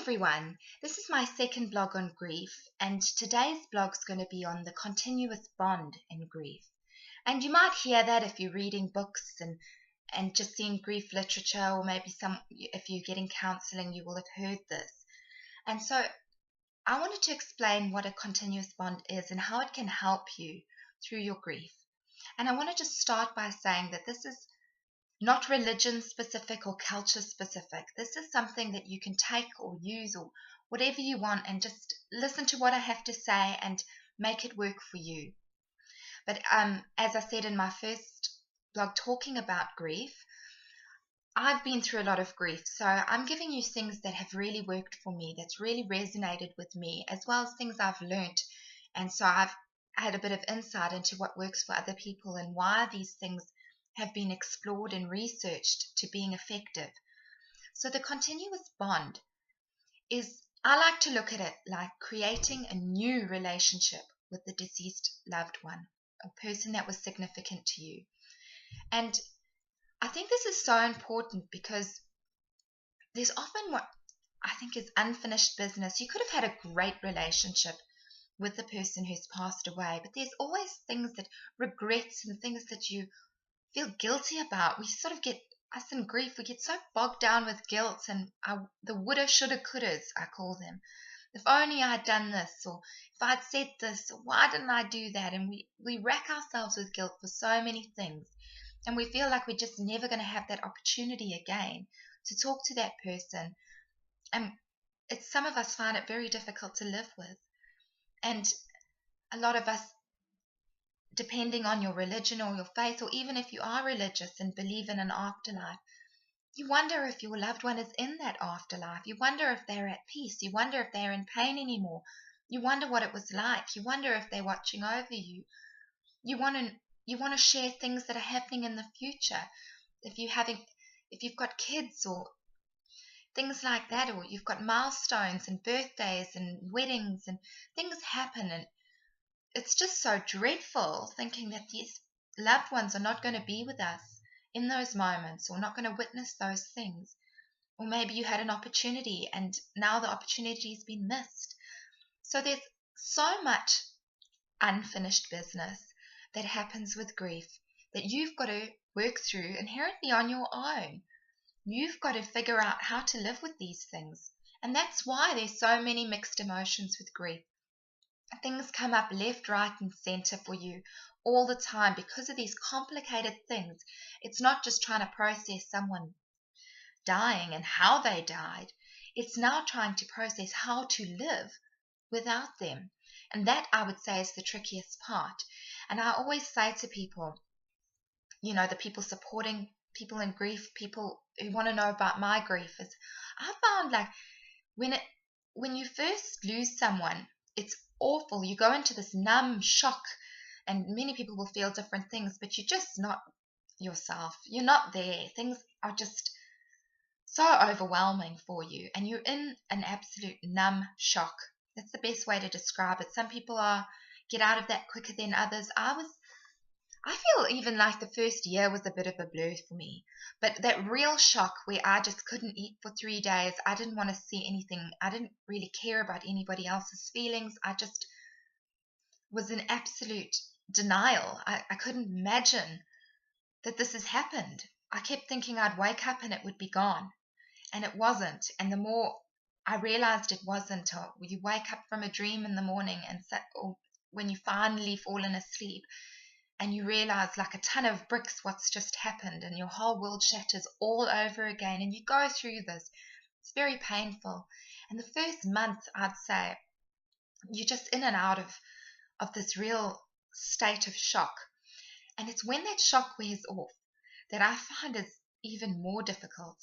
everyone, this is my second blog on grief, and today's blog is going to be on the continuous bond in grief. And you might hear that if you're reading books and just seeing grief literature, or maybe if you're getting counseling, you will have heard this. And so I wanted to explain what a continuous bond is and how it can help you through your grief. And I want to just start by saying that this is not religion specific or culture specific. This is something that you can take or use or whatever you want, and just listen to what I have to say and make it work for you. But as I said in my first blog talking about grief, I've been through a lot of grief, so I'm giving you things that have really worked for me, that's really resonated with me, as well as things I've learnt. And so I've had a bit of insight into what works for other people and why these things have been explored and researched to being effective. So the continuous bond is, I like to look at it like creating a new relationship with the deceased loved one, a person that was significant to you. And I think this is so important because there's often what I think is unfinished business. You could have had a great relationship with the person who's passed away, but there's always things that regrets and things that you feel guilty about. We sort of get, us in grief, we get so bogged down with guilt and the woulda, shoulda, couldas, I call them. If only I'd done this, or if I'd said this, or why didn't I do that? And we rack ourselves with guilt for so many things. And we feel like we're just never going to have that opportunity again to talk to that person. And some of us find it very difficult to live with. And a lot of us, depending on your religion or your faith, or even if you are religious and believe in an afterlife, you wonder if your loved one is in that afterlife. You wonder if they're at peace. You wonder if they're in pain anymore. You wonder what it was like. You wonder if they're watching over you. You want to share things that are happening in the future. If you've got kids or things like that, or you've got milestones and birthdays and weddings and things happen, and it's just so dreadful thinking that these loved ones are not going to be with us in those moments, or not going to witness those things. Or maybe you had an opportunity and now the opportunity's been missed. So there's so much unfinished business that happens with grief that you've got to work through inherently on your own. You've got to figure out how to live with these things. And that's why there's so many mixed emotions with grief. Things come up left, right, and center for you all the time because of these complicated things. It's not just trying to process someone dying and how they died. It's now trying to process how to live without them. And that, I would say, is the trickiest part. And I always say to people, the people supporting people in grief, people who want to know about my grief, is I found like when you first lose someone, it's awful. You go into this numb shock, and many people will feel different things, but you're just not yourself. You're not there. Things are just so overwhelming for you, and you're in an absolute numb shock. That's the best way to describe it. Some people get out of that quicker than others. I feel even like the first year was a bit of a blur for me. But that real shock where I just couldn't eat for 3 days, I didn't want to see anything. I didn't really care about anybody else's feelings. I just was in absolute denial. I couldn't imagine that this has happened. I kept thinking I'd wake up and it would be gone. And it wasn't. And the more I realized it wasn't, or you wake up from a dream in the morning, or when you finally fallen asleep, and you realize like a ton of bricks what's just happened, and your whole world shatters all over again, and you go through this. It's very painful. And the first month, I'd say, you're just in and out of this real state of shock. And it's when that shock wears off that I find is even more difficult,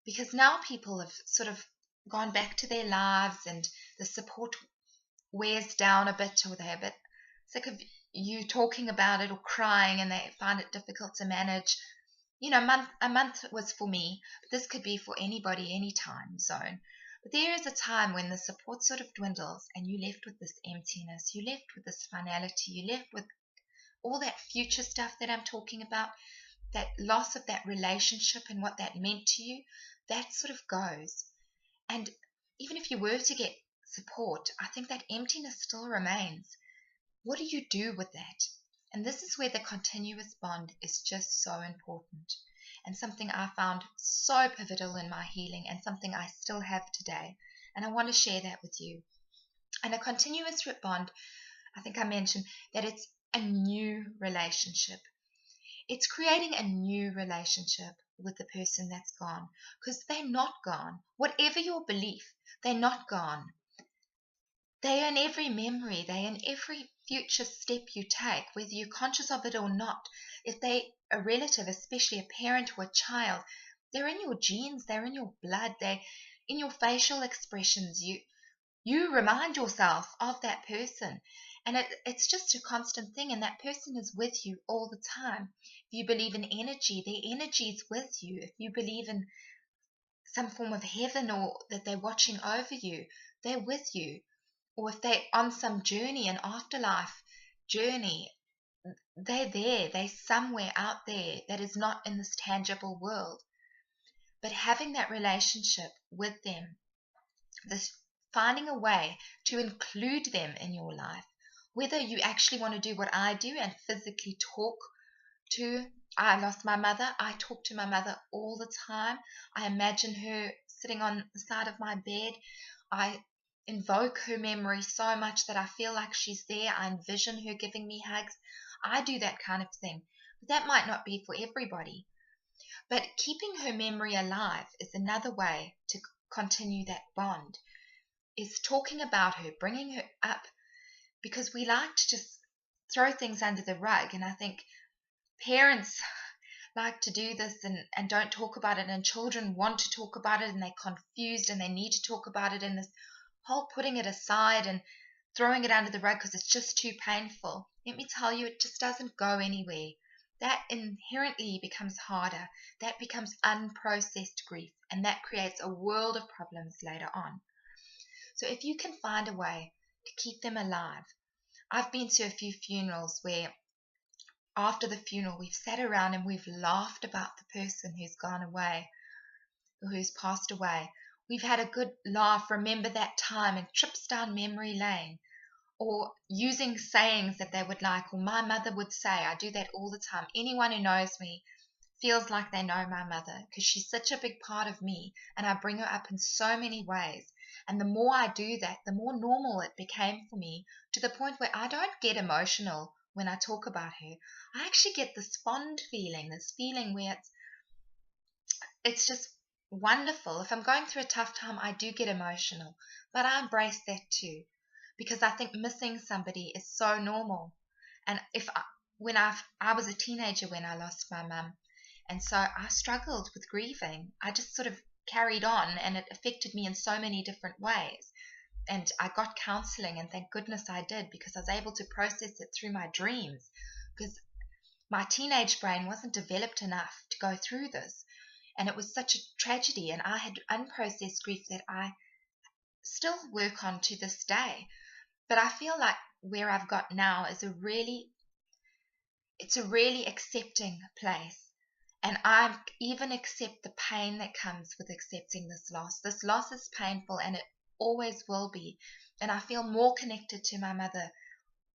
because now people have sort of gone back to their lives and the support wears down a bit, or they're a bit sick of you talking about it or crying, and they find it difficult to manage. A month was for me, but this could be for anybody, any time zone. But there is a time when the support sort of dwindles and you're left with this emptiness, you're left with this finality, you're left with all that future stuff that I'm talking about, that loss of that relationship and what that meant to you, that sort of goes. And even if if you were to get support, I think that emptiness still remains. What do you do with that? And this is where the continuous bond is just so important, and something I found so pivotal in my healing, and something I still have today. And I want to share that with you. And a continuous bond, I think I mentioned that it's a new relationship. It's creating a new relationship with the person that's gone, because they're not gone. Whatever your belief, they're not gone. They're in every memory, they're in every future step you take, whether you're conscious of it or not. If they're a relative, especially a parent or a child, they're in your genes, they're in your blood, they're in your facial expressions. You remind yourself of that person, and it's just a constant thing, and that person is with you all the time. If you believe in energy, their energy is with you. If you believe in some form of heaven, or that they're watching over you, they're with you. Or if they're on some journey, an afterlife journey, they're there, they're somewhere out there that is not in this tangible world. But having that relationship with them, this finding a way to include them in your life, whether you actually want to do what I do and physically talk to. I lost my mother. I talk to my mother all the time. I imagine her sitting on the side of my bed. I invoke her memory so much that I feel like she's there. I envision her giving me hugs. I do that kind of thing. But that might not be for everybody. But keeping her memory alive is another way to continue that bond, is talking about her, bringing her up, because we like to just throw things under the rug. And I think parents like to do this and don't talk about it, and children want to talk about it, and they're confused and they need to talk about it, and this whole putting it aside and throwing it under the rug because it's just too painful. Let me tell you, it just doesn't go anywhere. That inherently becomes harder. That becomes unprocessed grief, and that creates a world of problems later on. So if you can find a way to keep them alive. I've been to a few funerals where after the funeral we've sat around and we've laughed about the person who's gone away or who's passed away. We've had a good laugh, remember that time, and trips down memory lane, or using sayings that they would like, or my mother would say. I do that all the time. Anyone who knows me feels like they know my mother, because she's such a big part of me, and I bring her up in so many ways. And the more I do that, the more normal it became for me, to the point where I don't get emotional when I talk about her. I actually get this fond feeling, this feeling where it's just wonderful. If I'm going through a tough time, I do get emotional, but I embrace that too, because I think missing somebody is so normal. And I was a teenager when I lost my mum, and so I struggled with grieving. I just sort of carried on, and it affected me in so many different ways. And I got counseling, and thank goodness I did, because I was able to process it through my dreams, because my teenage brain wasn't developed enough to go through this. And it was such a tragedy, and I had unprocessed grief that I still work on to this day. But I feel like where I've got now is it's a really accepting place. And I even accept the pain that comes with accepting this loss. This loss is painful, and it always will be. And I feel more connected to my mother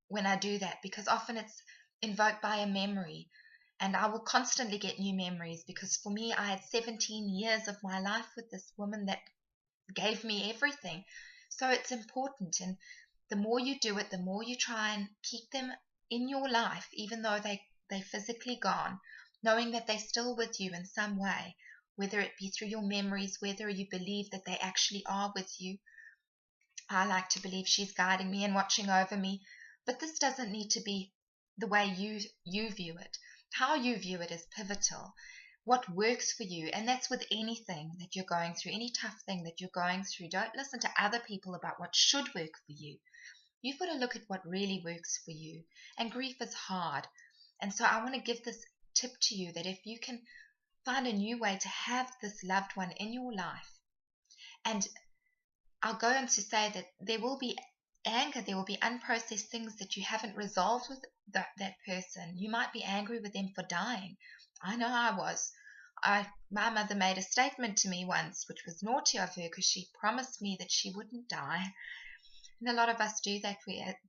when I do that, because often it's invoked by a memory. And I will constantly get new memories, because for me, I had 17 years of my life with this woman that gave me everything. So it's important. And the more you do it, the more you try and keep them in your life, even though they're physically gone, knowing that they're still with you in some way, whether it be through your memories, whether you believe that they actually are with you. I like to believe she's guiding me and watching over me, but this doesn't need to be the way you view it. How you view it is pivotal. What works for you, and that's with anything that you're going through, any tough thing that you're going through. Don't listen to other people about what should work for you. You've got to look at what really works for you. And grief is hard. And so I want to give this tip to you, that if you can find a new way to have this loved one in your life, and I'll go on to say that there will be anger, there will be unprocessed things that you haven't resolved with that person. You might be angry with them for dying. I know I was. My mother made a statement to me once, which was naughty of her, because she promised me that she wouldn't die. And a lot of us do that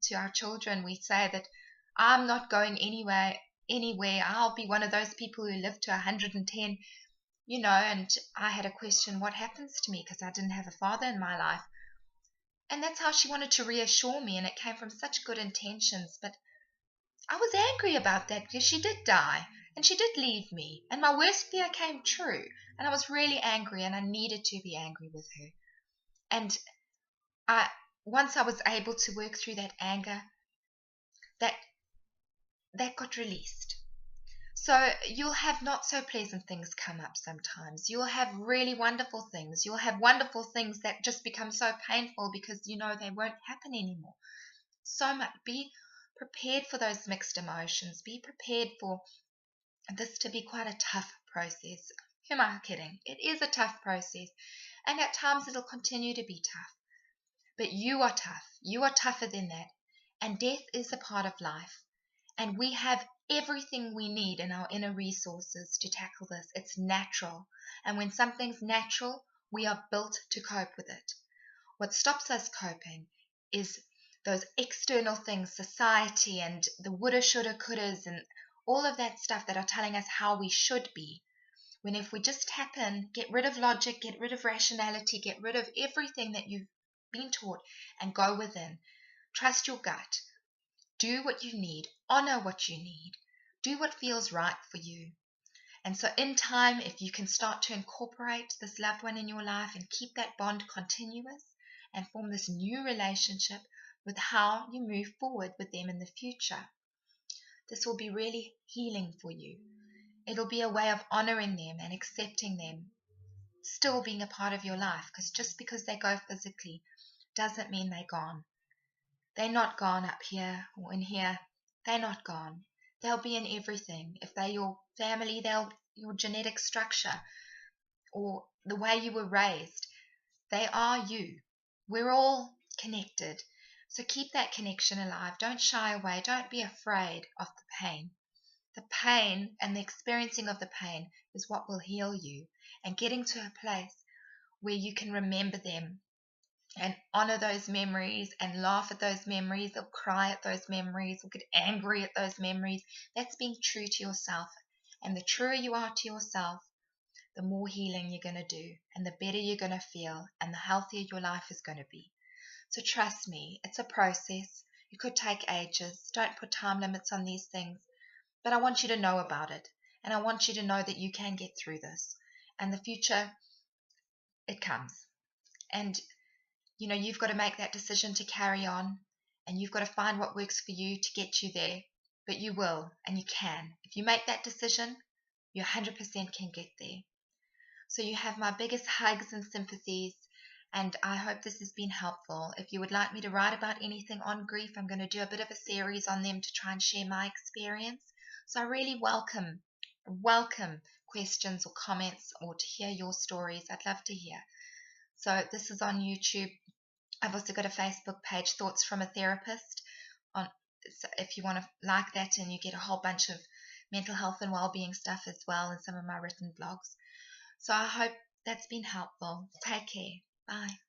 to our children. We say that I'm not going anywhere. I'll be one of those people who live to 110, and I had a question, what happens to me, because I didn't have a father in my life. And that's how she wanted to reassure me, and it came from such good intentions. But I was angry about that, because she did die, and she did leave me, and my worst fear came true, and I was really angry, and I needed to be angry with her. And once I was able to work through that anger, that got released. So you'll have not so pleasant things come up sometimes. You'll have really wonderful things. You'll have wonderful things that just become so painful because they won't happen anymore. So much. Be prepared for those mixed emotions. Be prepared for this to be quite a tough process. Who am I kidding? It is a tough process. And at times it'll continue to be tough. But you are tough. You are tougher than that. And death is a part of life. And we have everything we need in our inner resources to tackle this. It's natural. And when something's natural, we are built to cope with it. What stops us coping is those external things, society and the woulda, shoulda, couldas, and all of that stuff that are telling us how we should be. When if we just tap in, get rid of logic, get rid of rationality, get rid of everything that you've been taught and go within. Trust your gut. Do what you need. Honor what you need. Do what feels right for you. And so in time, if you can start to incorporate this loved one in your life and keep that bond continuous and form this new relationship with how you move forward with them in the future, this will be really healing for you. It'll be a way of honoring them and accepting them, still being a part of your life, because just because they go physically doesn't mean they're gone. They're not gone up here or in here. They're not gone. They'll be in everything. If they're your family, they'll your genetic structure or the way you were raised. They are you. We're all connected. So keep that connection alive. Don't shy away. Don't be afraid of the pain. The pain and the experiencing of the pain is what will heal you. And getting to a place where you can remember them and honor those memories and laugh at those memories or cry at those memories or get angry at those memories. That's being true to yourself. And the truer you are to yourself, the more healing you're going to do and the better you're going to feel and the healthier your life is going to be. So trust me, it's a process. It could take ages. Don't put time limits on these things. But I want you to know about it. And I want you to know that you can get through this. And the future, it comes. And you've got to make that decision to carry on, and you've got to find what works for you to get you there. But you will, and you can. If you make that decision, you 100% can get there. So you have my biggest hugs and sympathies, and I hope this has been helpful. If you would like me to write about anything on grief, I'm going to do a bit of a series on them to try and share my experience. So I really welcome questions or comments or to hear your stories. I'd love to hear. So this is on YouTube. I've also got a Facebook page, Thoughts from a Therapist, so if you want to like that, and you get a whole bunch of mental health and well-being stuff as well in some of my written blogs. So I hope that's been helpful. Take care. Bye.